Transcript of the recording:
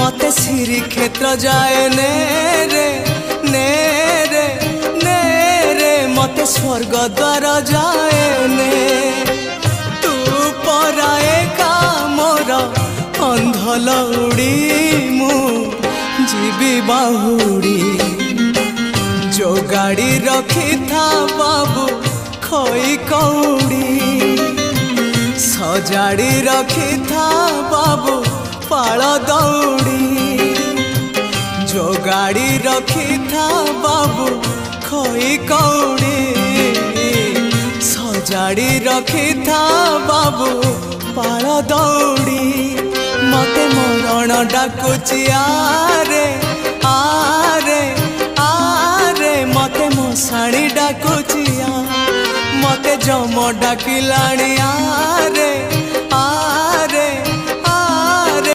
मते श्री क्षेत्र जाए ने रे ने रे ने रे मते स्वर्ग द्वार जाए ने तू पराए का मोर अंधलौड़ी मु जीवी बाहुड़ी जो गाड़ी रखी था बाबू खोई कौड़ी सजाड़ी रखी था बाबू पाल दौड़ी जो गाड़ी रखी था बाबू खोई कौड़ी सजाड़ी रखी था बाबू पाल दौड़ी मते मरण डाकुची आरे आरे आरे मते मशाणी डाकुची मते जम डाकिलाणी आरे आ